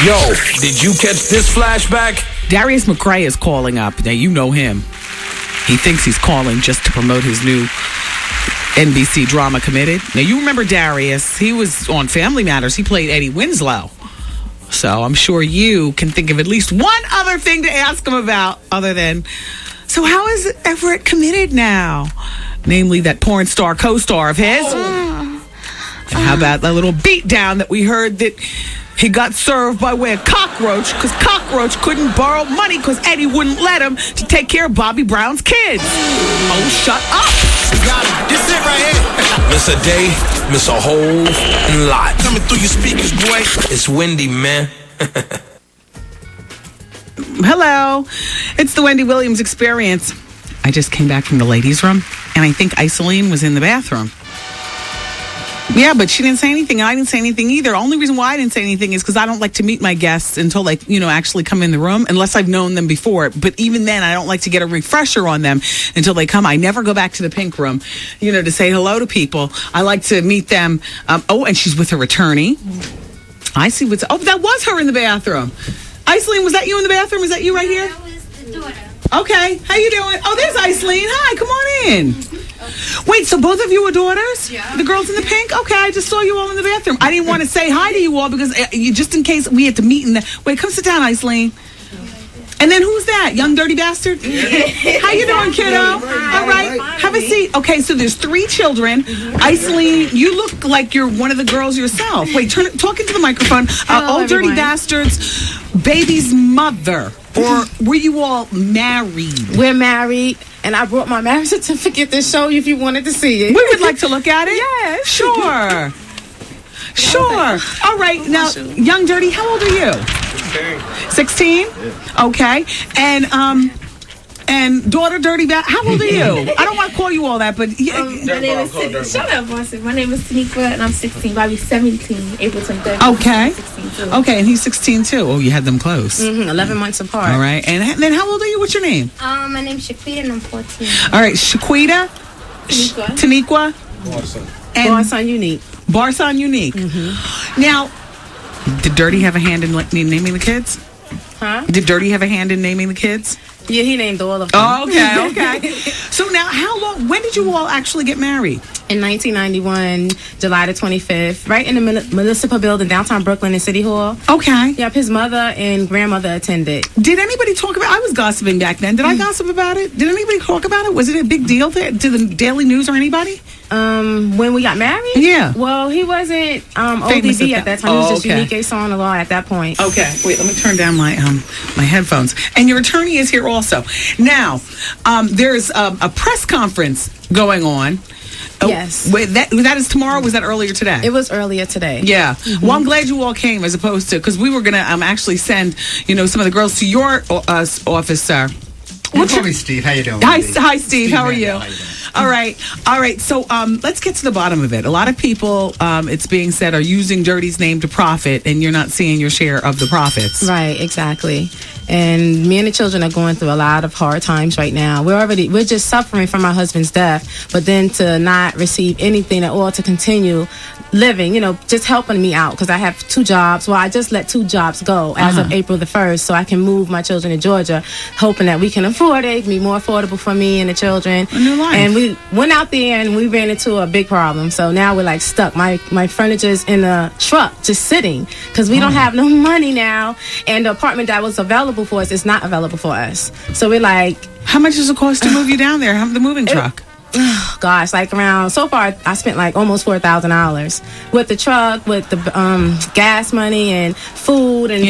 Yo, did you catch this flashback? Darius McCray is calling up. Now, you know him. He thinks he's calling just to promote his new NBC drama Committed. Now, you remember Darius. He was on Family Matters. He played Eddie Winslow. So I'm sure you can think of at least one other thing to ask him about other than, so how is Everett committed now? Namely, that porn star co-star of his. And how about that little beatdown that we heard that he got served by way of Cockroach, because Cockroach couldn't borrow money because Eddie wouldn't let him to take care of Bobby Brown's kids. Oh, shut up. Got it. This it right here. Miss a day, miss a whole lot. Coming through your speakers, boy. It's Wendy, man. Hello. It's the Wendy Williams Experience. I just came back from the ladies' room, and I think Isoline was in the bathroom. Yeah, but she didn't say anything, and I didn't say anything either. Only reason why I didn't say anything is because I don't like to meet my guests until, actually come in the room, unless I've known them before. But even then, I don't like to get a refresher on them until they come. I never go back to the pink room, to say hello to people. I like to meet them. And she's with her attorney. I see what's... Oh, that was her in the bathroom. Iceline, was that you in the bathroom? Is that you right here? That was the daughter. Okay, how you doing? Oh, there's Iceline. Hi, come on in. Wait, so both of you are daughters? Yeah. The girls in the pink? Okay, I just saw you all in the bathroom. I didn't want to say hi to you all because just in case we had to meet in the... Wait, come sit down, Iceline. And then who's that? Young dirty bastard? How you doing, kiddo? All right, have a seat. Okay, so there's 3 children. Iceline, you look like you're one of the girls yourself. Wait, talk into the microphone. All dirty bastards, baby's mother. Or were you all married? We're married, and I brought my marriage certificate to show you if you wanted to see it. We would like to look at it. Yes. Sure. Sure. All right. Now, young dirty, how old are you? 16. Okay. And daughter dirty how old are you? I don't want to call you all that, but My name is Shut up, Boston. My name is Tanika, and I'm 16. I'll be 17 April 23rd. Okay. 16 too. Okay, and he's 16 too. Oh, you had them close. 11 months apart. All right. And then how old are you? What's your name? My name's Shaquita, and I'm 14. All right, Shaquita. Taniqua. And Barson Unique. Barson Unique. Now, did Dirty have a hand in naming the kids? Huh? Did Dirty have a hand in naming the kids? Yeah, he named all of them. Oh, okay. So now, when did you all actually get married? In 1991, July the 25th, right in the municipal building, downtown Brooklyn in City Hall. Okay. Yep, his mother and grandmother attended. Did anybody talk about it? I was gossiping back then. Did I gossip about it? Did anybody talk about it? Was it a big deal to the Daily News or anybody? When we got married? Yeah. Well, he wasn't Famous ODB at that time. He was just okay. Unique Son of Law at that point. Okay. Wait, let me turn down my my headphones. And your attorney is here also. Now, there's a press conference going on. Yes. Wait, that is tomorrow. Was that earlier today? It was earlier today. Yeah. Well, I'm glad you all came as opposed to, because we were gonna actually send some of the girls to your office, sir. You call me Steve. How you doing? Hi, Steve. How are you? How you doing? All right. So let's get to the bottom of it. A lot of people, it's being said, are using Dirty's name to profit, and you're not seeing your share of the profits. Right, exactly. And me and the children are going through a lot of hard times right now. We're just suffering from my husband's death, but then to not receive anything at all to continue living, just helping me out because I have 2 jobs. Well, I just let 2 jobs go as of April the 1st so I can move my children to Georgia, hoping that we can afford it. It can be more affordable for me and the children. A new life. And we went out there and we ran into a big problem. So now we're like stuck. My furniture's in a truck just sitting because we don't have no money now. And the apartment that was available for us is not available for us. So we're like... How much does it cost to move you down there? Have the moving truck? Gosh, so far I spent like almost $4,000 with the truck, with the gas money and food and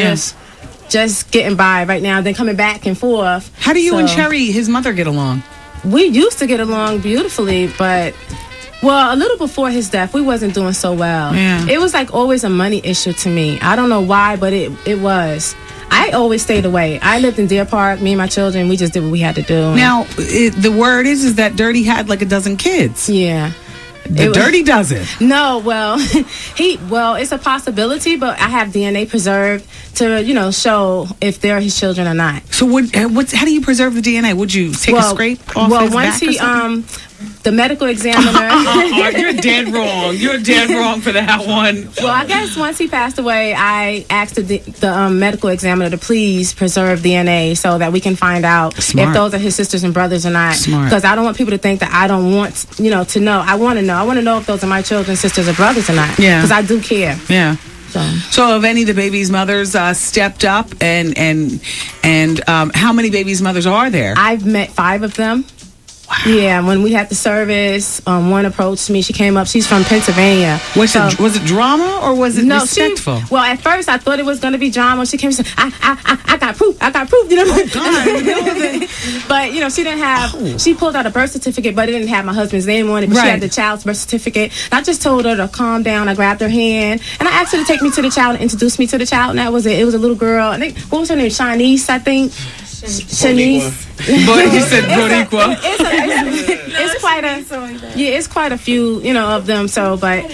just getting by right now, then coming back and forth. How do you and Cherry, his mother, get along? We used to get along beautifully, but a little before his death, we wasn't doing so well. Yeah. It was like always a money issue to me. I don't know why, but it was. I always stayed away. I lived in Deer Park. Me and my children, we just did what we had to do. Now, the word is that Dirty had like a dozen kids. Yeah. Dirty doesn't. No, it's a possibility, but I have DNA preserved to, show if they're his children or not. So how do you preserve the DNA? Would you take a scrape off his back or something? The medical examiner. You're dead wrong. You're dead wrong for that one. Well, I guess once he passed away, I asked the medical examiner to please preserve DNA so that we can find out if those are his sisters and brothers or not. Because I don't want people to think that I don't want, to know. I want to know. I want to know if those are my children, sisters, or brothers or not. Yeah. Because I do care. Yeah. So have any of the babies' mothers stepped up, and how many babies' mothers are there? I've met 5 of them. Wow. Yeah, when we had the service, one approached me. She came up. She's from Pennsylvania. Was it drama or was it respectful? Well, at first I thought it was going to be drama. She came and said, I got proof. I got proof. Oh, God. But, she didn't have, she pulled out a birth certificate, but it didn't have my husband's name on it. But she had the child's birth certificate. And I just told her to calm down. I grabbed her hand. And I asked her to take me to the child and introduce me to the child. And that was it. It was a little girl. I think, what was her name? Shanice, I think. Shanice. But you said Boricua. It's quite a few, of them. So, but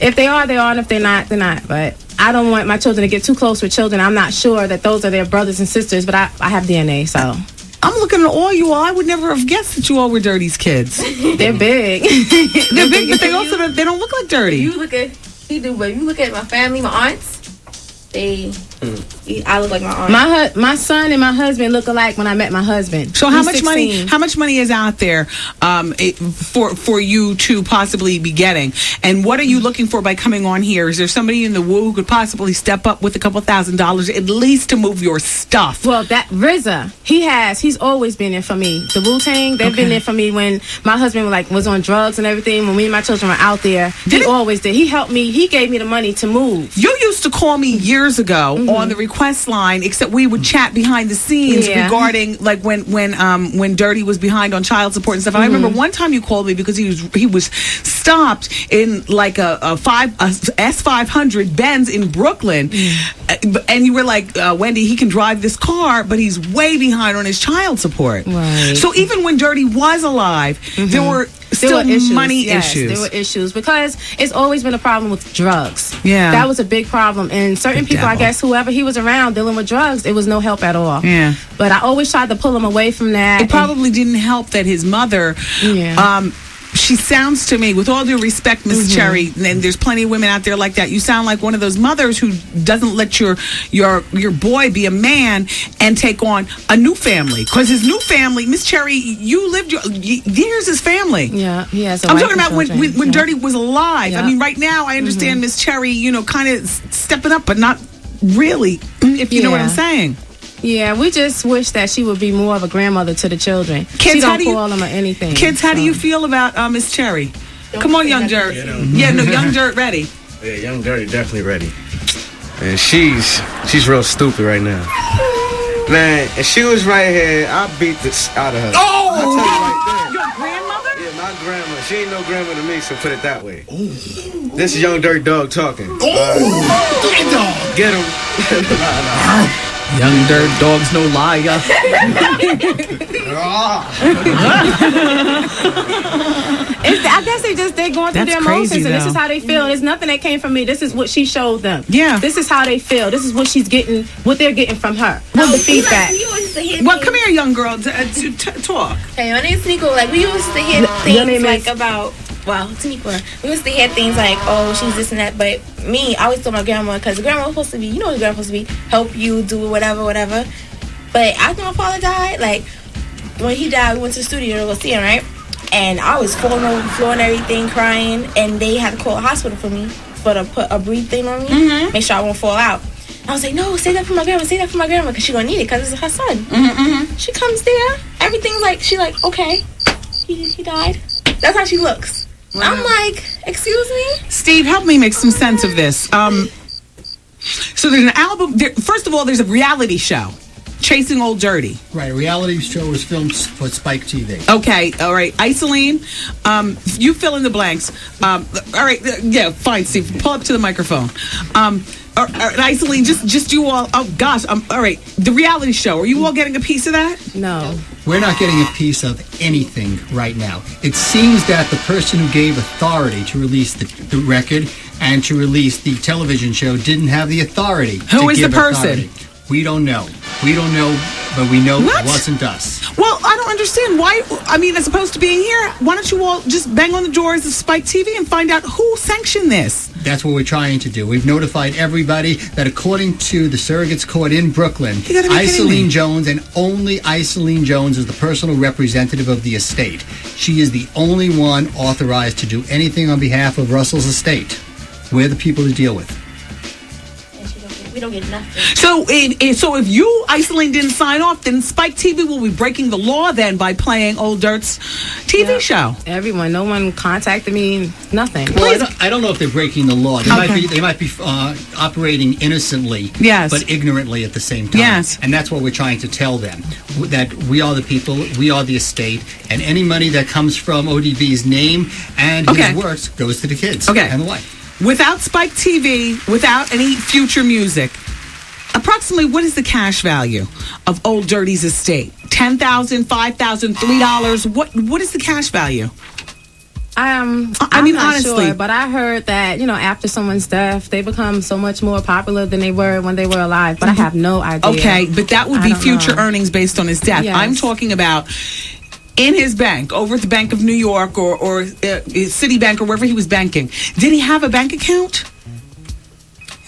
if they are, they are, and if they're not, they're not. But I don't want my children to get too close with children. I'm not sure that those are their brothers and sisters, but I have DNA, so. I'm looking at all you all. I would never have guessed that you all were Dirty's kids. They're big. They're big, but they also they don't look like Dirty. You look at my family, my aunts. I look like my aunt. My son and my husband look alike when I met my husband. So how much money? How much money is out there for you to possibly be getting? And what are you looking for by coming on here? Is there somebody in the Woo who could possibly step up with a couple $1,000 at least to move your stuff? Well, that RZA, he's always been there for me. The Wu-Tang, they've been there for me when my husband was on drugs and everything. When me and my children were out there, he always did. He helped me. He gave me the money to move. You used to call me years ago on the request line, except we would chat behind the scenes regarding like when Dirty was behind on child support and stuff. And I remember one time you called me because he was stopped in like a S500 Benz in Brooklyn, and you were like, Wendy, he can drive this car, but he's way behind on his child support. Right. So even when Dirty was alive, there were money issues. There were issues because it's always been a problem with drugs. Yeah, that was a big problem. And certain people, I guess, whoever he was around dealing with drugs, it was no help at all. Yeah, but I always tried to pull him away from that. It probably didn't help that his mother. She sounds to me, with all due respect, Miss Cherry, and there's plenty of women out there like that. You sound like one of those mothers who doesn't let your boy be a man and take on a new family. Because his new family, Miss Cherry, you lived here's his family. Yeah, he has. I'm talking about when Dirty was alive. Yeah. I mean, right now I understand Miss Cherry, kind of stepping up, but not really. If you know what I'm saying. Yeah, we just wish that she would be more of a grandmother to the children. Kids, she don't call them or anything. Kids, how do you feel about Miss Cherry? Come on, Young Dirt. Young Dirt ready. Yeah, Young Dirty definitely ready. And she's real stupid right now. Man, if she was right here, I'd beat this out of her. Oh! I tell you right there. Your grandmother? Yeah, my grandma. She ain't no grandma to me, so put it that way. Ooh. This is Young Dirt Dog talking. Oh! Get him. Young Dirt Dog's no liar. I guess they're going through their emotions, and this is how they feel. There's nothing that came from me. This is what she showed them. Yeah, this is how they feel. This is what what they're getting from her. The feedback. Well, come here, young girl. Talk. Hey, my name's Nico. Like, we used to hear things like about. Well, Tanika, we used to hear things like, oh, she's this and that. But me, I always told my grandma, because the grandma was supposed to be, what the grandma supposed to be, help you do whatever. But after my father died, like, when he died, we went to the studio to go see him, right? And I was falling over the floor and everything, crying. And they had to call a hospital for me, to put a breathe thing on me, make sure I won't fall out. I was like, no, say that for my grandma, because she's going to need it, because it's her son. She comes there, everything's like, she like, okay, he died. That's how she looks. Wow. I'm like, excuse me? Steve, help me make some sense of this. So there's an album. First of all, there's a reality show, Chasing Old Dirty. Right, a reality show was filmed for Spike TV. Okay, all right. Isoline, you fill in the blanks. All right, yeah, fine, Steve. Pull up to the microphone. Isoline, just you all. Oh, gosh. All right, the reality show. Are you all getting a piece of that? No. We're not getting a piece of anything right now. It seems that the person who gave authority to release the record and to release the television show didn't have the authority. Who is the person? We don't know. We don't know but we know What? it wasn't us. Well, I don't understand why. I mean, as opposed to being here, why don't you all just bang on the doors of Spike TV and find out who sanctioned this? That's what we're trying to do. We've notified everybody that according to the surrogates court in Brooklyn, You gotta be kidding me. Isoline Jones and only Isoline Jones is the personal representative of the estate. She is the only one authorized to do anything on behalf of Russell's estate. We're the people to deal with. We don't get nothing. So, if you, Isoline, didn't sign off, then Spike TV will be breaking the law then by playing Old Dirt's TV show. Everyone, no one contacted me, nothing. Well, I don't know if they're breaking the law. They might be operating innocently, Yes. but ignorantly at the same time. Yes. And that's what we're trying to tell them, that we are the people, we are the estate, and any money that comes from ODB's name and Okay. his works goes to the kids Okay. and the wife. Without Spike TV, without any future music, approximately what is the cash value of Old Dirty's estate? $10,000, $5,000, $3? What is the cash value? I'm mean, not honestly. sure, but I heard that, after someone's death, they become so much more popular than they were when they were alive. But I have no idea. Okay, but that would I be don't future know. earnings based on his death. Yes. I'm talking about in his bank, over at the Bank of New York or Citibank or wherever he was banking. Did he have a bank account?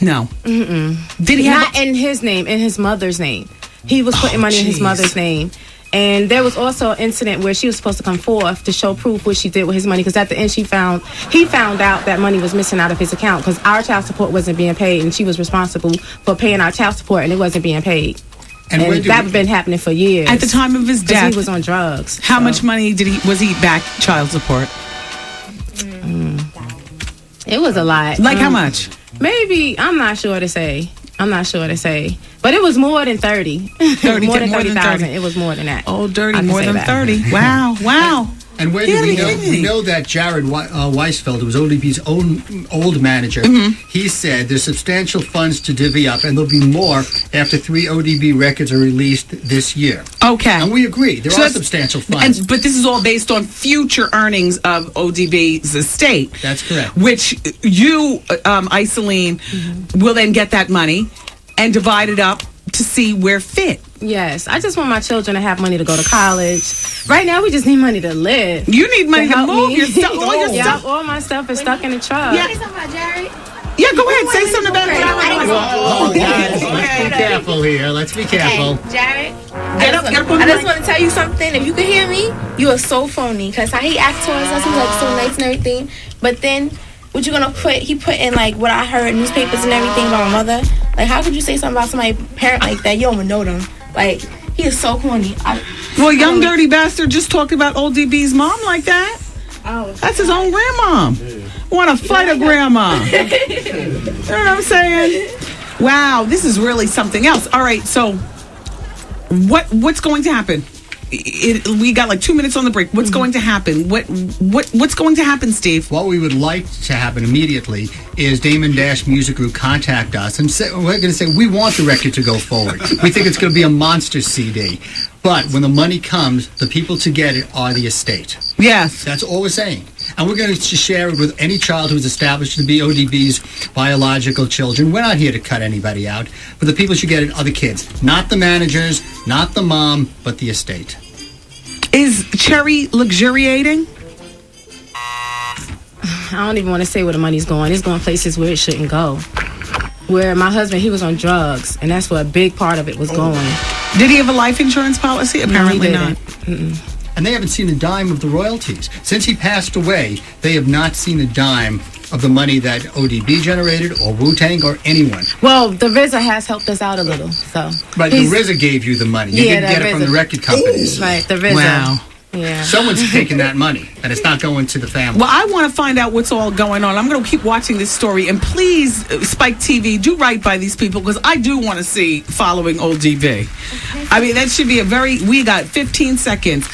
No. Mm-mm. Did he have Not in his name, in his mother's name. He was putting money in his jeez. mother's name. And there was also an incident where she was supposed to come forth to show proof what she did with his money, because at the end he found out that money was missing out of his account because our child support wasn't being paid, and she was responsible for paying our child support, and it wasn't being paid. And that had been happening for years. At the time of his 'cause death, he was on drugs. how much money was he back child support? It was a lot. Like how much? Maybe, I'm not sure to say. But it was more than 30. 30, more than more than 30,000. 30. It was more than that. Old Dirty, I can more say than that. 30. Wow. And where Yeah, do we know? kidding me. We know that Jared Weisfeld, who was ODB's own old manager, he said there's substantial funds to divvy up, and there'll be more after 3 ODB records are released this year. Okay. And we agree. There are that's- substantial funds. But this is all based on future earnings of ODB's estate. That's correct. Which you, Isoline, will then get that money and divide it up to see where fit. Yes, I just want my children to have money to go to college. Right now, we just need money to live. You need money to help move me. your stuff. All your Yeah, stuff. all my stuff is stuck in the truck. Yeah. Say something about Jared. Yeah, go ahead. Say something about Okay. Jared. Oh, guys, let's be careful here. Let's be careful. Hey, Jared. Get up on the I just mic. want to tell you something. If you could hear me, you are so phony. Because how he acts towards us, he's like so nice and everything. But then, what you gonna put? He put in like what I heard, newspapers and everything about my mother. Like, how could you say something about somebody's parent like that? You don't even know them. Like, he is so corny. Well, young dirty bastard just talked about old DB's mom like that. Oh, That's his own grandma. Want to fight a grandma? You know what I'm saying? Wow, this is really something else. All right, so what's going to happen? We got like 2 minutes on the break. What's going to happen? What's going to happen, Steve? What we would like to happen immediately is Damon Dash Music Group contact us and say, we're going to say we want the record to go forward. We think it's going to be a monster CD. But when the money comes, the people to get it are the estate. Yes. That's all we're saying. And we're going to share it with any child who's established to be ODB's biological children. We're not here to cut anybody out. But the people who should get it are the kids. Not the managers, not the mom, but the estate. Is Cherry luxuriating? I don't even want to say where the money's going. It's going places where it shouldn't go. Where my husband, he was on drugs, and that's where a big part of it was going. Did he have a life insurance policy? Apparently he not. didn't. And they haven't seen a dime of the royalties. Since he passed away, they have not seen a dime of the money that ODB generated or Wu-Tang or anyone. Well, the RZA has helped us out a little, so. But the he's- RZA gave you the money. You Yeah, didn't get that it from the RZA. record companies. Right, the RZA. Wow. Yeah. Someone's taking that money, and it's not going to the family. Well, I want to find out what's all going on. I'm going to keep watching this story. And please, Spike TV, do right by these people, because I do want to see following old DB. I mean, that should be we got 15 seconds.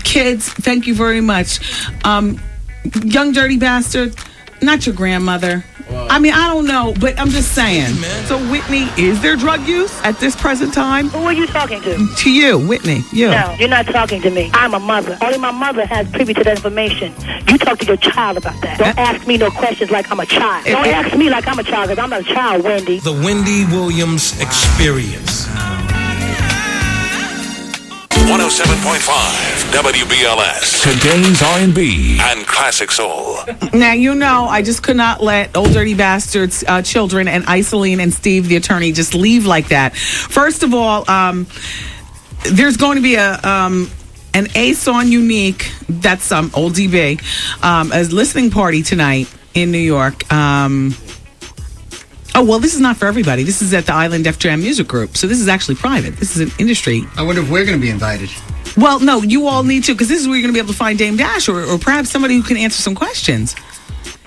Kids, thank you very much. Young dirty bastard, not your grandmother. I mean, I don't know, but I'm just saying. So, Whitney, is there drug use at this present time? Who are you talking to? To you, Whitney. You. No, you're not talking to me. I'm a mother. Only my mother has privy to that information. You talk to your child about that. Don't ask me no questions like I'm a child. Don't ask me like I'm a child, because I'm not a child, Wendy. The Wendy Williams Experience. 107.5 WBLS. Today's R&B and classic soul. Now, you know, I just could not let Old Dirty Bastards children and Isoline and Steve, the attorney, just leave like that. First of all, there's going to be an Ace on Unique, that's Old DB, a listening party tonight in New York. Oh, well, this is not for everybody. This is at the Island Def Jam Music Group. So this is actually private. This is an industry. I wonder if we're going to be invited. Well, no, you all need to, because this is where you're going to be able to find Dame Dash or perhaps somebody who can answer some questions.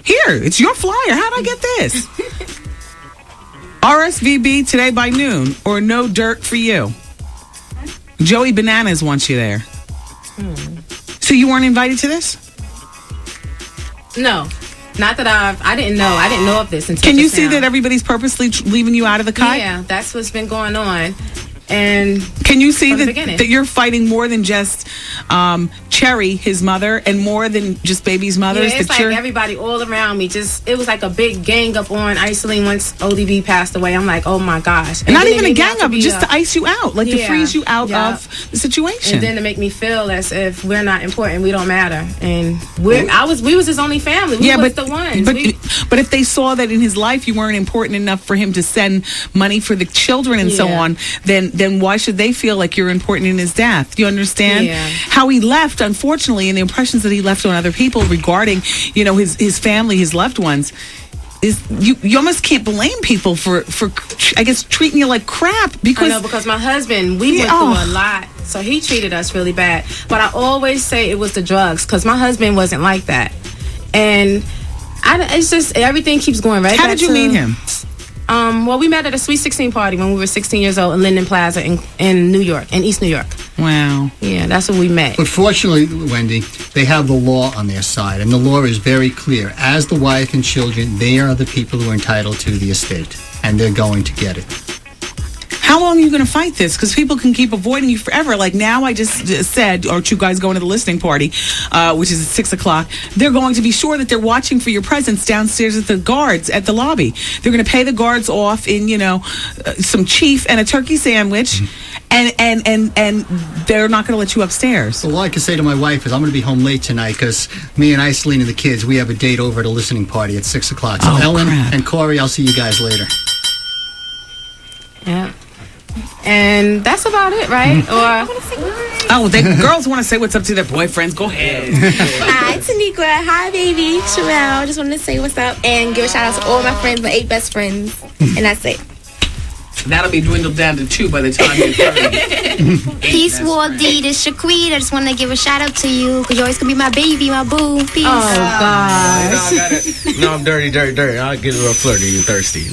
Here, it's your flyer. How'd I get this? RSVB today by noon, or no dirt for you. Joey Bananas wants you there. So you weren't invited to this? No. Not that I didn't know. I didn't know of this until Can you just see now. that everybody's purposely leaving you out of the cut? Yeah, that's what's been going on. And can you see from the that beginning. you're fighting more than just Cherry, his mother, and more than just Baby's mother? Yeah, it's like everybody all around me. It was like a big gang up on Isoline once ODB passed away. I'm like, oh my gosh. And not even a gang up, just to ice you out, like to freeze you out of the situation. And then to make me feel as if we're not important, we don't matter. And we was his only family. We was the ones. But if they saw that in his life you weren't important enough for him to send money for the children and so on, then why should they feel like you're important in his death? You understand? Yeah. How he left, unfortunately, and the impressions that he left on other people regarding, you know, his family, his loved ones, is you almost can't blame people for I guess treating you like crap. Because I know, because my husband, we went through a lot, so he treated us really bad. But I always say it was the drugs, because my husband wasn't like that. And it's just everything keeps going right. How did you meet him? Well, we met at a Sweet 16 party when we were 16 years old in Linden Plaza in New York, in East New York. Wow. Yeah, that's where we met. But fortunately, Wendy, they have the law on their side, and the law is very clear. As the wife and children, they are the people who are entitled to the estate, and they're going to get it. How long are you going to fight this? Because people can keep avoiding you forever. Like now, I just said, or two guys going to the listening party, which is at 6 o'clock. They're going to be sure that they're watching for your presence downstairs at the guards at the lobby. They're going to pay the guards off in, some chief and a turkey sandwich, and they're not going to let you upstairs. Well, all I can say to my wife is I'm going to be home late tonight because me and Isoline and the kids, we have a date over at a listening party at 6 o'clock. So Ellen and Corey, I'll see you guys later. Yeah. And that's about it, right? Girls want to say what's up to their boyfriends. Go ahead. Hi, Tanika. Hi, baby. Sherelle. Just wanted to say what's up and give a shout out to all my friends, my 8 best friends. And that's it. That'll be dwindled down to 2 by the time you're 30. Peace, Waldy. This is Shaquille. I just want to give a shout out to you because you always gonna be my baby, my boo. Peace. Oh, gosh. No, I'm dirty. I'll get a little flirty and thirsty.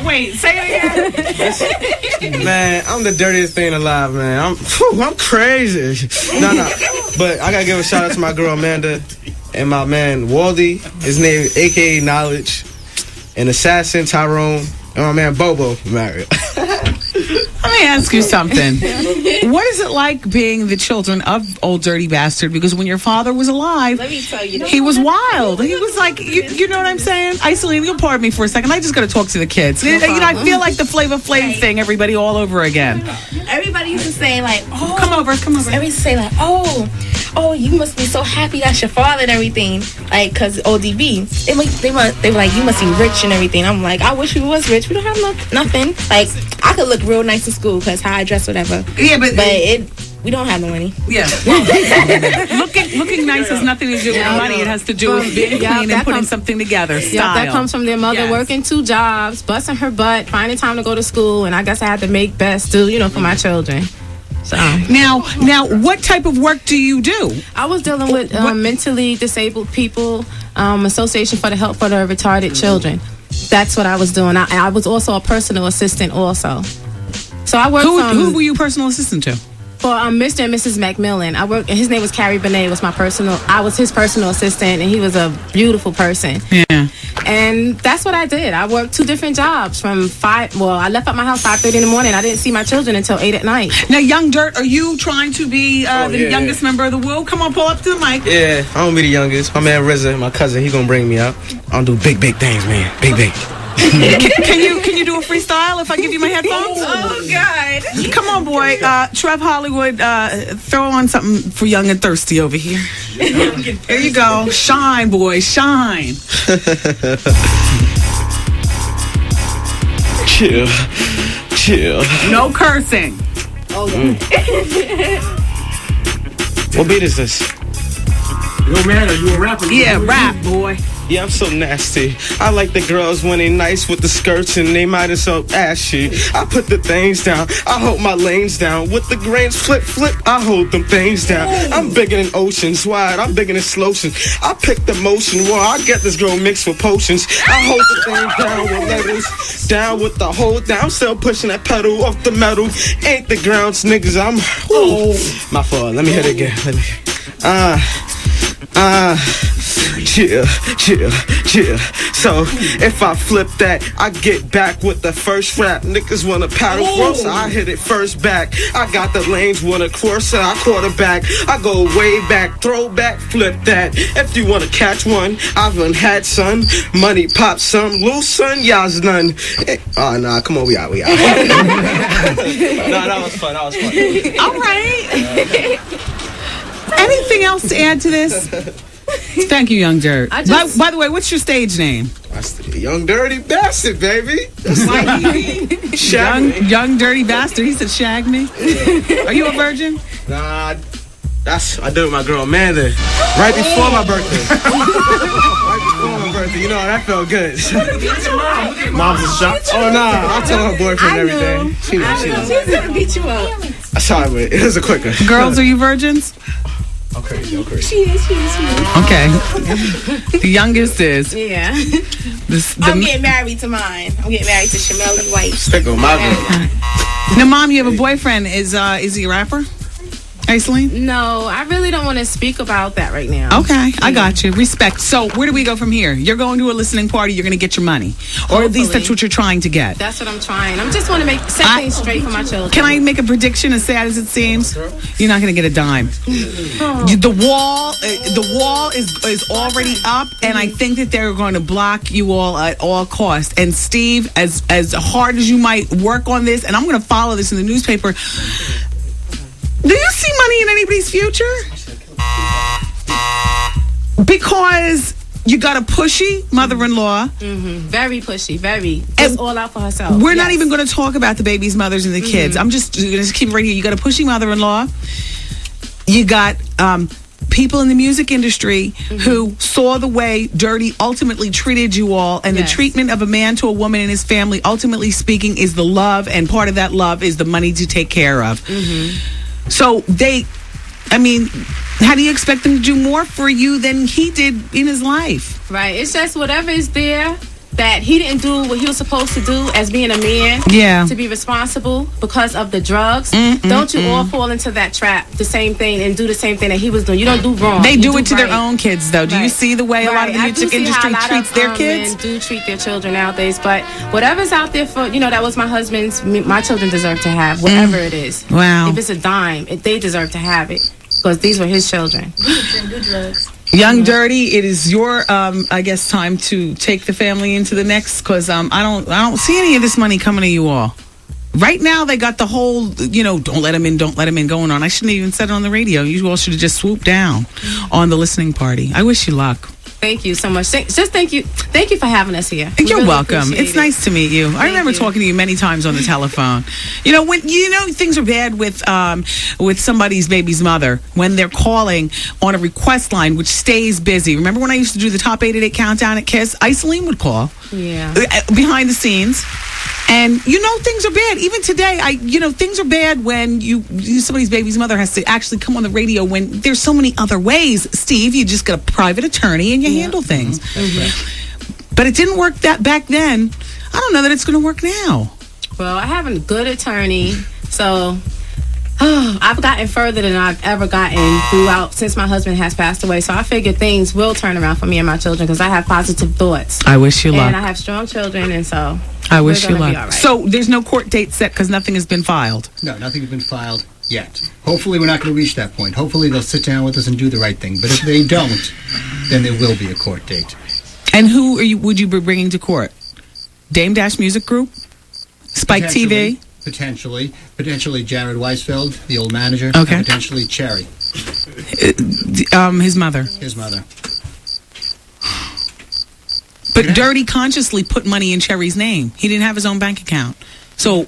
Wait. Say it again. Man, I'm the dirtiest thing alive, man. I'm crazy. No. But I gotta give a shout out to my girl Amanda and my man Waldy. His name, AKA Knowledge, and Assassin Tyrone. And my man Bobo married. Let me ask you something. What is it like being the children of Old Dirty Bastard? Because when your father was alive, Let me tell you, he was wild. He was like, you know what I'm saying? Isoline, you'll pardon me for a second. I just got to talk to the kids. I feel like the Flavor Flav thing, everybody all over again. Everybody used to say like, "Oh, come over." Everybody used to say like, "Oh, you must be so happy that's your father and everything." Like, cause ODB, they were like, "You must be rich and everything." I'm like, I wish we was rich. We don't have nothing. Like, I could look real nice in school because how I dress, whatever. Yeah, but we don't have no money. Yeah. Looking nice has nothing to do with money. It has to do with being clean and putting something together. Style. Yeah, that comes from their mother working 2 jobs, busting her butt, finding time to go to school, and I guess I had to make best do, for my children. So now, what type of work do you do? I was dealing with mentally disabled people, Association for the Help for the Retarded Children. That's what I was doing. I was also a personal assistant also. So I worked Who were you personal assistant to? For Mr. and Mrs. Macmillan. His name was Carrie Benet. I was his personal assistant, and he was a beautiful person. Yeah. And that's what I did. I worked 2 different jobs from 5. Well, I left out my house 5:30 in the morning. I didn't see my children until 8 at night. Now, Young Dirt, are you trying to be the youngest member of the Woo? Come on, pull up to the mic. Yeah, I'm gonna be the youngest. My man RZA, my cousin, he gonna bring me up. I'm gonna do big things, man. Big. Can you do a freestyle if I give you my headphones? Oh God! Come on, boy. Trev Hollywood, throw on something for Young and Thirsty over here. Here you go. Shine, boy, shine. Chill. No cursing. Oh yeah. What beat is this? Yo, man, are you a rapper? Yeah, rap, boy. Yeah, I'm so nasty. I like the girls when they nice with the skirts and they might as well ashy. I put the things down. I hold my lanes down. With the grains flip. I hold them things down. I'm bigger than oceans wide. I'm bigger than Slotion. I pick the motion. Well, I get this girl mixed with potions. I hold the thing down with levels. Down with the hold down. Still pushing that pedal off the metal. Ain't the grounds, niggas. I'm. Ooh. My fault. Let me hit it again. Chill. So if I flip that, I get back with the first rap. Niggas wanna paddle cross, I hit it first back. I got the lanes, wanna course, I quarterback. I go way back, throw back, flip that. If you wanna catch one, I've done had some. Money pop some, loose son, y'all's none. Oh nah, come on, we out. Nah, that was fun. All right. Anything else to add to this? Thank you, Young Dirt. By the way, what's your stage name? That's the Young Dirty Bastard, baby. Young Dirty Bastard. He said, "Shag me." Are you a virgin? Nah, I do with my girl Amanda right before my birthday. You know that felt good. Mom's a shot. Oh nah, I tell her boyfriend every day. She knows. She's gonna beat you up. Sorry, but it was a quicker. Girls, are you virgins? I'm crazy. She is. Okay. The youngest is. Yeah. I'm getting married to mine. I'm getting married to Shameli White. Stick with my girl. Now, Mom, you have a boyfriend. Is he a rapper? Aislinn? No, I really don't want to speak about that right now. Okay, I got you. Respect. So, where do we go from here? You're going to a listening party. You're going to get your money, or at least that's what you're trying to get. That's what I'm trying. I just want to set things straight for my children. Can I make a prediction? As sad as it seems, you're not going to get a dime. The wall is already up, and I think that they're going to block you all at all costs. And Steve, as hard as you might work on this, and I'm going to follow this in the newspaper. Do you see money in anybody's future? Because you got a pushy mother-in-law. Mm-hmm. Very pushy, very. It's all out for herself. We're not even going to talk about the babies, mothers, and the kids. I'm just going to keep it right here. You got a pushy mother-in-law. You got people in the music industry who saw the way Dirty ultimately treated you all, and the treatment of a man to a woman and his family, ultimately speaking, is the love, and part of that love is the money to take care of. So how do you expect them to do more for you than he did in his life? Right. It's just whatever is there that he didn't do what he was supposed to do as being a man. Yeah. To be responsible because of the drugs. Don't you all fall into that trap, the same thing, and do the same thing that he was doing. You don't do wrong. They do it to their own kids, though. Do you see the way a lot of the music industry treats their kids? Men do treat their children nowadays, but whatever's out there for, that was my husband's, my children deserve to have, whatever it is. Wow. If it's a dime, they deserve to have it because these were his children. Do drugs. Young Dirty, it is your, I guess, time to take the family into the next, because I don't see any of this money coming to you all. Right now, they got the whole, don't let him in going on. I shouldn't have even said it on the radio. You all should have just swooped down on the listening party. I wish you luck. Thank you so much. Thank you for having us here. You're really welcome. It's nice to meet you. I remember talking to you many times on the telephone. When things are bad with somebody's baby's mother, when they're calling on a request line which stays busy. Remember when I used to do the top 8 countdown at Kiss? Aislinn would call. Yeah. Behind the scenes. And things are bad. Even today, things are bad when somebody's baby's mother has to actually come on the radio when there's so many other ways. Steve, you just get a private attorney and you handle things. But it didn't work that back then. I don't know that it's going to work now. Well, I have a good attorney, so I've gotten further than I've ever gotten throughout since my husband has passed away. So I figure things will turn around for me and my children because I have positive thoughts. I wish you luck. And I have strong children, and so I wish you luck. Right. So there's no court date set because nothing has been filed? No, nothing has been filed yet. Hopefully we're not going to reach that point. Hopefully they'll sit down with us and do the right thing. But if they don't, then there will be a court date. And who would you be bringing to court? Dame Dash Music Group? Spike TV? Potentially Jared Weisfeld, the old manager. Okay. And potentially Cherry. His mother. His mother. But Dirty consciously put money in Cherry's name. He didn't have his own bank account. So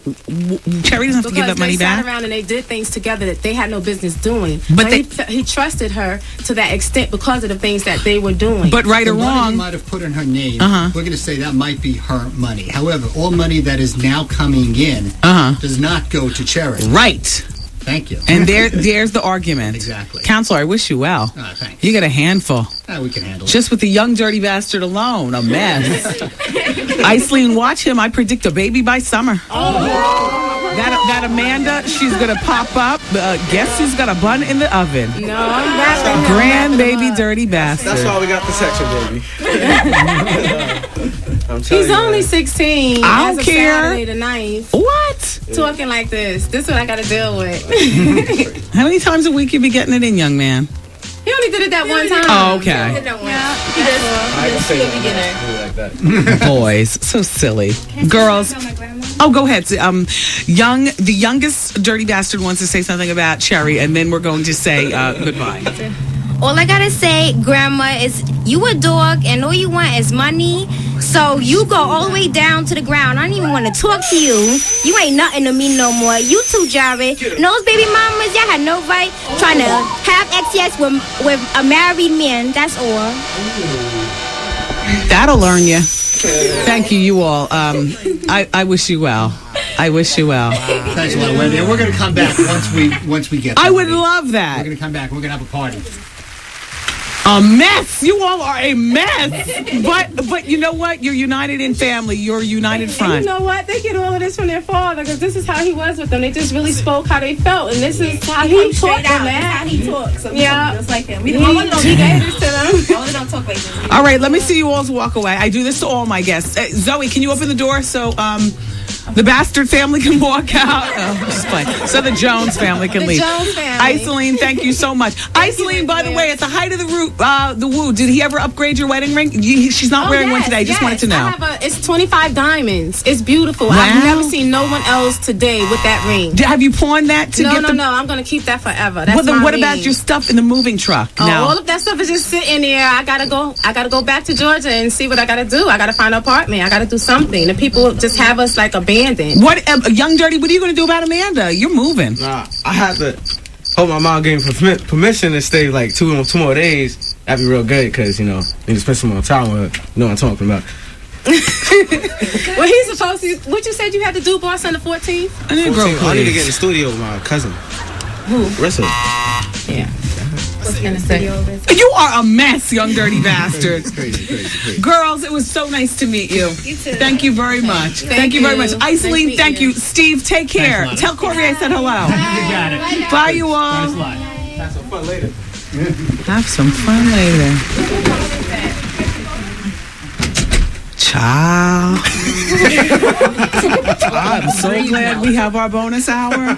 Cherry doesn't have to give that money back. They sat around and they did things together that they had no business doing. But he trusted her to that extent because of the things that they were doing. But right or the money wrong, he might have put in her name. We're going to say that might be her money. However, all money that is now coming in does not go to Cherry. Right. Thank you. And there's the argument. Exactly. Counselor, I wish you well. Thanks. You got a handful. We can handle it. Just with the young dirty bastard alone, a mess. Iceline, watch him. I predict a baby by summer. That Amanda, she's gonna pop up. Guess who's got a bun in the oven? No, I'm not. Grandbaby dirty bastard. That's why we got the section, baby. He's only 16. I don't as of care. Saturday the 9th. What? Talking like this. This is what I got to deal with. How many times a week you be getting it in, young man? He only did it that one time. Oh, okay. He does. He does. Boys, so silly. Girls. Oh, go ahead. The youngest dirty bastard wants to say something about Cherry, and then we're going to say goodbye. All I gotta say, Grandma, is you a dog and all you want is money. So you go all the way down to the ground. I don't even want to talk to you. You ain't nothing to me no more. You too, Jared. And those baby mamas, y'all had no right trying to have XS with a married man. That's all. That'll learn you. Thank you all. I wish you well. I wish you well. Thanks a lot, Wendy. And we're going to come back once we get. I would love that. We're going to come back. We're going to have a party. A mess. You all are a mess. But you know what? You're united in family. You're a united front. And you know what? They get all of this from their father because this is how he was with them. They just really spoke how they felt, and this is how he taught them that. How he talks. So Yeah. Just like him. We He don't gave this to them. don't talk like this. All right, let me see you all's walk away. I do this to all my guests. Zoe, can you open the door so the bastard family can walk out? Oh, I'm just playing. So the Jones family can leave. Jones family. Iceline, thank you so much. Iceline, by the way, at the height of the woo, did he ever upgrade your wedding ring? She's not wearing one today. I just wanted to know. It's 25 diamonds. It's beautiful. Wow. I've never seen no one else today with that ring. Have you pawned that to get the... No. I'm going to keep that forever. That's Well, then my what ring. about your stuff in the moving truck? Oh, now? all of that stuff is just sitting there. I gotta go back to Georgia and see what I gotta do. I gotta find an apartment. I gotta do something. The people just have us like abandoned. What, Young Dirty? What are you going to do about Amanda? You're moving. Nah, I had to hope my mom gave me permission to stay like two more days. That'd be real good because need to spend some more time with her. You know what I'm talking about. Well, he's supposed to. What you said you had to do, boss, on the 14th? I need to grow, I need to get in the studio with my cousin. Who? Rissa. Yeah. What's he gonna say? You are a mess, young dirty bastard. Crazy. Girls, it was so nice to meet you. You too. Thank you very much. Thank you very much. Iceline, Nice thank meeting you. Steve, take care. Thanks a Tell Corey I said hello. You got it. Bye, you all. Thanks a lot. Have some fun later. Have some fun later. Ciao. I'm so glad we have our bonus hour.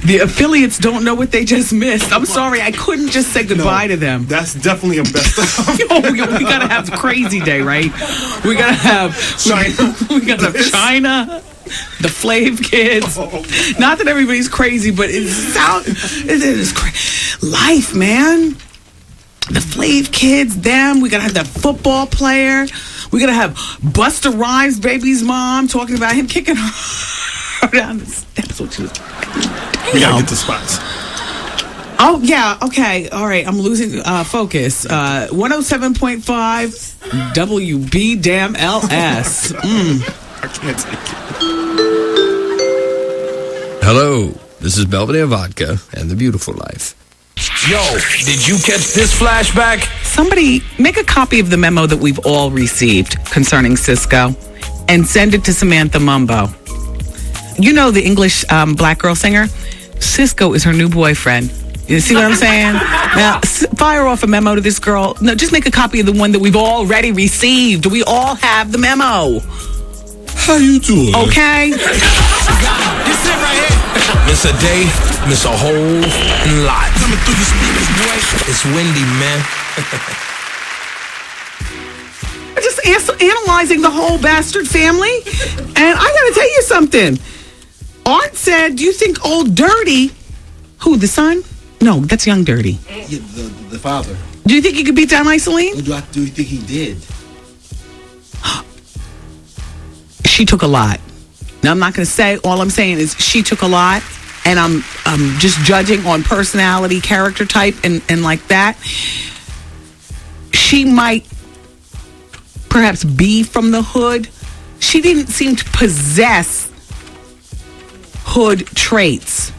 The affiliates don't know what they just missed. I'm sorry, I couldn't just say goodbye to them. That's definitely a best of. We gotta have Crazy Day, right? We gotta have China. We gotta have China. The Flav Kids. Not that everybody's crazy, but it is life, man. The Flav Kids, them. We gotta have that football player. We gotta have Busta Rhymes' baby's mom talking about him kicking her down the steps. What she was. We gotta get the spots. Oh yeah, okay, all right. I'm losing focus. 107.5 WB damn LS. I can't take it. Hello, this is Belvedere Vodka and the Beautiful Life. Yo, did you catch this flashback? Somebody make a copy of the memo that we've all received concerning Cisco and send it to Samantha Mumbo. You know the English black girl singer? Cisco is her new boyfriend. You see what I'm saying? Now, fire off a memo to this girl. No, just make a copy of the one that we've already received. We all have the memo. How you doing? Okay? You sit right here. Miss a day, miss a whole lot. Coming through your speakers, boy. It's Wendy, man. Just analyzing the whole bastard family, and I gotta tell you something. Art said, do you think Old Dirty, who, the son? No, that's Young Dirty. Yeah, the father. Do you think he could beat down Isoline? Do you think he did? She took a lot. Now, I'm not going to say, all I'm saying is she took a lot, and I'm just judging on personality, character type, and like that. She might perhaps be from the hood. She didn't seem to possess hood traits.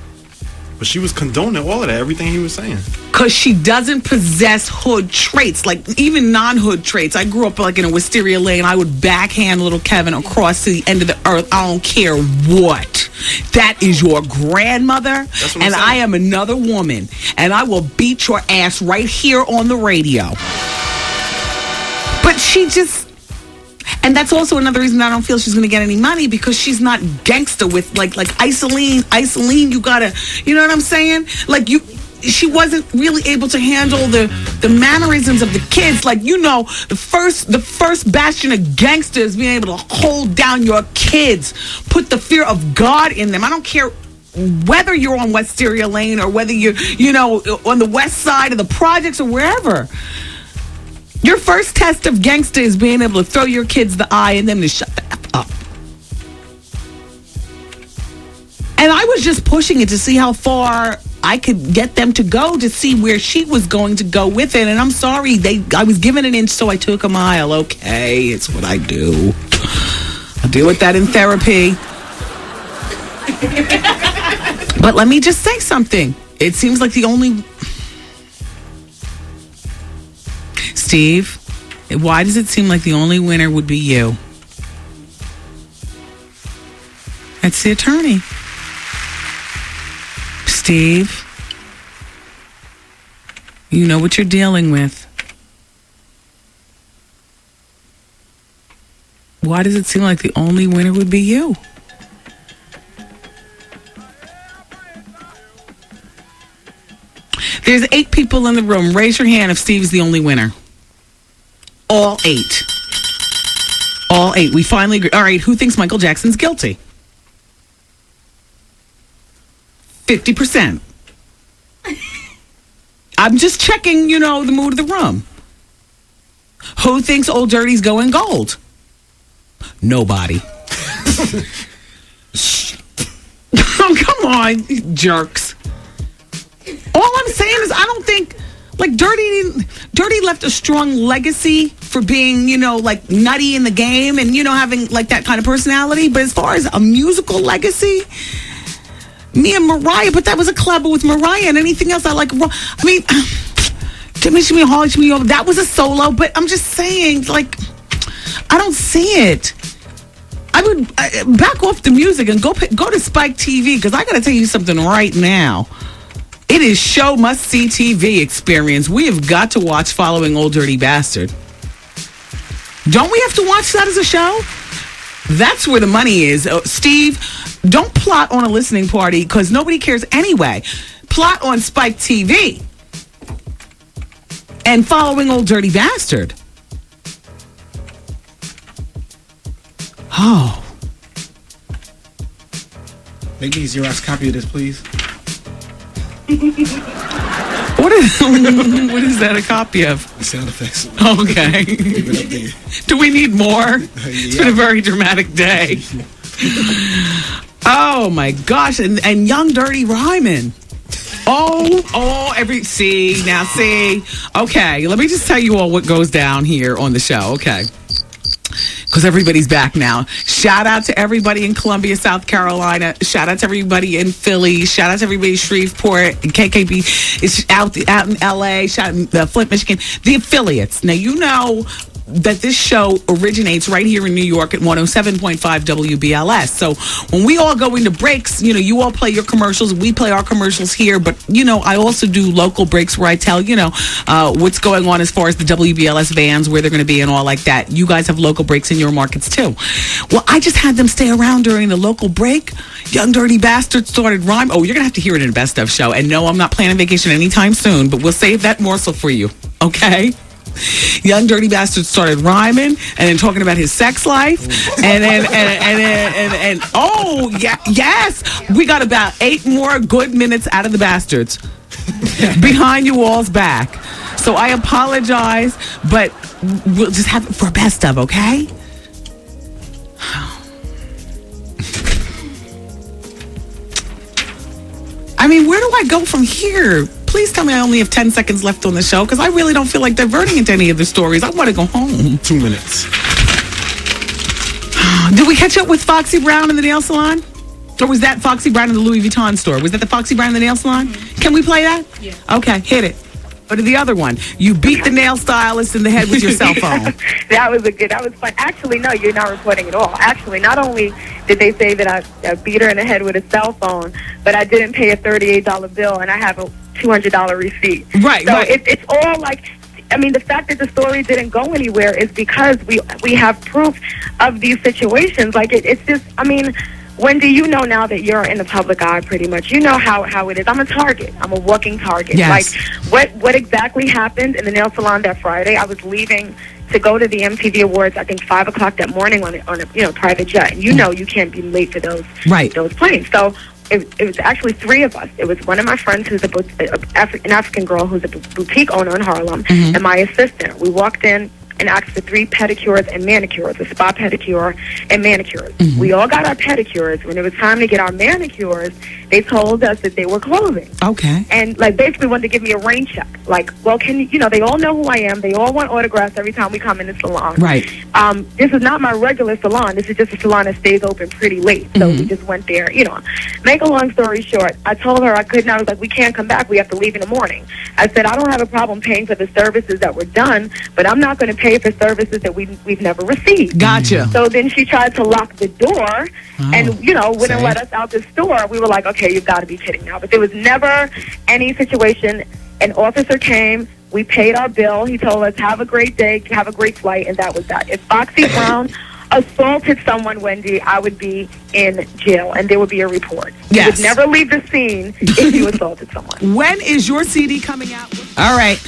But she was condoning all of that, everything he was saying. Because she doesn't possess hood traits, like even non-hood traits. I grew up like in a Wisteria Lane. I would backhand little Kevin across to the end of the earth. I don't care what. That is your grandmother, and I am another woman, and I will beat your ass right here on the radio. But she just... And that's also another reason I don't feel she's going to get any money, because she's not gangster with like Isoline. Isoline, you gotta, you know what I'm saying? Like she wasn't really able to handle the mannerisms of the kids. Like, you know, the first bastion of gangsters being able to hold down your kids, put the fear of God in them. I don't care whether you're on Wisteria Lane or whether you're, you know, on the west side of the projects or wherever. Your first test of gangster is being able to throw your kids the eye and them to shut the F up. And I was just pushing it to see how far I could get them to go, to see where she was going to go with it. And I'm sorry, I was given an inch, so I took a mile. Okay, it's what I do. I'll deal with that in therapy. But let me just say something. It seems like the only... Steve, why does it seem like the only winner would be you? That's the attorney. Steve, you know what you're dealing with. Why does it seem like the only winner would be you? There's 8 people in the room. Raise your hand if Steve's the only winner. All 8. All 8. We finally agree. All right, who thinks Michael Jackson's guilty? 50%. I'm just checking, you know, the mood of the room. Who thinks Old Dirty's going gold? Nobody. Oh, come on, jerks. All I'm saying is I don't think, like, Dirty left a strong legacy for being, you know, like, nutty in the game and, you know, having, like, that kind of personality. But as far as a musical legacy, me and Mariah, but that was a collab with Mariah, and anything else I like. I mean, Jimmy Hall, that was a solo, but I'm just saying, like, I don't see it. I would back off the music and go to Spike TV, because I got to tell you something right now. It is show must-see TV experience. We have got to watch Following Old Dirty Bastard. Don't we have to watch that as a show? That's where the money is. Steve, don't plot on a listening party, because nobody cares anyway. Plot on Spike TV and Following Old Dirty Bastard. Oh. Make me a Xerox copy of this, please. What is that a copy of? The sound effects. Okay. Do we need more? It's been a very dramatic day. Oh my gosh. And Young Dirty rhyming. See. Okay, let me just tell you all what goes down here on the show, okay? Because everybody's back now. Shout out to everybody in Columbia, South Carolina. Shout out to everybody in Philly. Shout out to everybody in Shreveport. KKB is out in LA. Shout out to Flint, Michigan. The affiliates. Now, you know that this show originates right here in New York at 107.5 WBLS. So when we all go into breaks, you know, you all play your commercials, we play our commercials here, but, you know, I also do local breaks where I tell, you know, what's going on as far as the WBLS vans, where they're going to be and all like that. You guys have local breaks in your markets too. Well, I just had them stay around during the local break. Young Dirty Bastard started rhyme. Oh, you're going to have to hear it in a Best Of show. And no, I'm not planning vacation anytime soon, but we'll save that morsel for you. Okay? Young dirty bastard started rhyming and then talking about his sex life, and oh yeah, yes, we got about 8 more good minutes out of the bastards behind you all's back. So I apologize, but we'll just have it for a best of, okay? I mean, where do I go from here? Please tell me I only have 10 seconds left on the show, because I really don't feel like diverting into any of the stories. I want to go home. 2 minutes. Did we catch up with Foxy Brown in the nail salon? Or was that Foxy Brown in the Louis Vuitton store? Was that the Foxy Brown in the nail salon? Mm-hmm. Can we play that? Yeah. Okay, hit it. Or to the other one. You beat the nail stylist in the head with your cell phone. That was fun. Actually, no, you're not reporting at all. Actually, not only did they say that I beat her in the head with a cell phone, but I didn't pay a $38 bill, and I have a $200 receipt. Right, so right. It's all like, I mean, the fact that the story didn't go anywhere is because we have proof of these situations. Like, it's just, I mean, Wendy, you know now that you're in the public eye pretty much. You know how it is. I'm a target. I'm a walking target. Yes. Like, what exactly happened in the nail salon that Friday? I was leaving to go to the MTV Awards, I think 5 o'clock that morning on a private jet. And you know you can't be late for those planes. So it was actually 3 of us. It was one of my friends who's an African girl who's a boutique owner in Harlem, and my assistant. We walked in and asked for 3 pedicures and manicures, a spa pedicure and manicures. We all got our pedicures. When it was time to get our manicures, they told us that they were closing. Okay. And, like, basically wanted to give me a rain check. Like, well, they all know who I am. They all want autographs every time we come in the salon. Right. This is not my regular salon. This is just a salon that stays open pretty late. So we just went there, Make a long story short, I told her I couldn't. I was like, we can't come back. We have to leave in the morning. I said, I don't have a problem paying for the services that were done, but I'm not going to pay for services that we've never received. Gotcha. So then she tried to lock the door and, wouldn't let us out the store. We were like, okay, you've got to be kidding now. But there was never any situation. An officer came. We paid our bill. He told us, have a great day, have a great flight, and that was that. If Foxy Brown assaulted someone, Wendy, I would be in jail, and there would be a report. Yes. You would never leave the scene if you assaulted someone. When is your CD coming out? All right.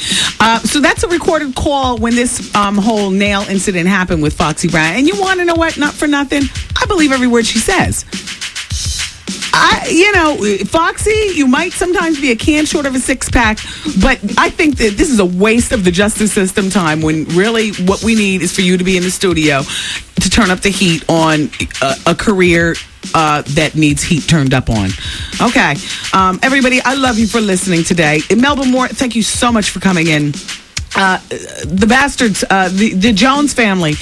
So that's a recorded call when this whole nail incident happened with Foxy Brown. And you want to know what? Not for nothing. I believe every word she says. Foxy, you might sometimes be a can short of a 6-pack, but I think that this is a waste of the justice system time when really what we need is for you to be in the studio to turn up the heat on a career that needs heat turned up on. Okay. Everybody, I love you for listening today. Melba Moore, thank you so much for coming in. The bastards, the Jones family,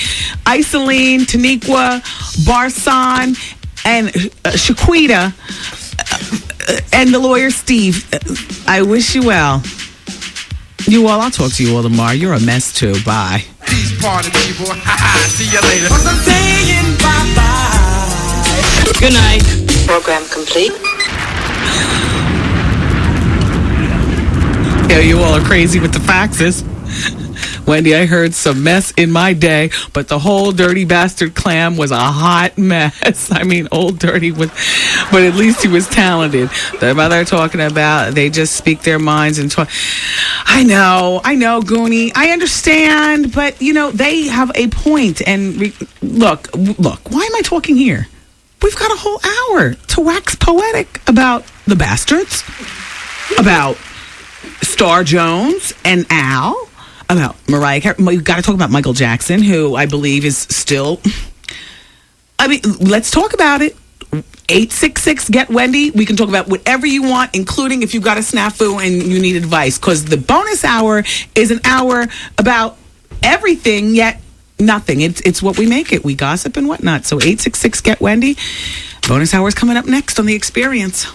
Isoline, Taniqua, Barsan, and Shaquita, and the lawyer Steve. I wish you well. You all, I'll talk to you all tomorrow. You're a mess too. Bye. Peace, party people. See you later. I'm saying bye-bye. Good night. Program complete. Yeah, you all are crazy with the faxes. Wendy, I heard some mess in my day, but the whole Dirty Bastard clam was a hot mess. I mean, old Dirty was, but at least he was talented. The mother talking about they just speak their minds and talk. I know, Goonie. I understand, but they have a point. And look. Why am I talking here? We've got a whole hour to wax poetic about the bastards, about Star Jones and Al. About Mariah Carey. We've got to talk about Michael Jackson, who I believe is still... I mean, let's talk about it. 866-GET-WENDY. We can talk about whatever you want, including if you've got a snafu and you need advice. Because the bonus hour is an hour about everything, yet nothing. It's what we make it. We gossip and whatnot. So 866-GET-WENDY. Bonus hour is coming up next on The Experience.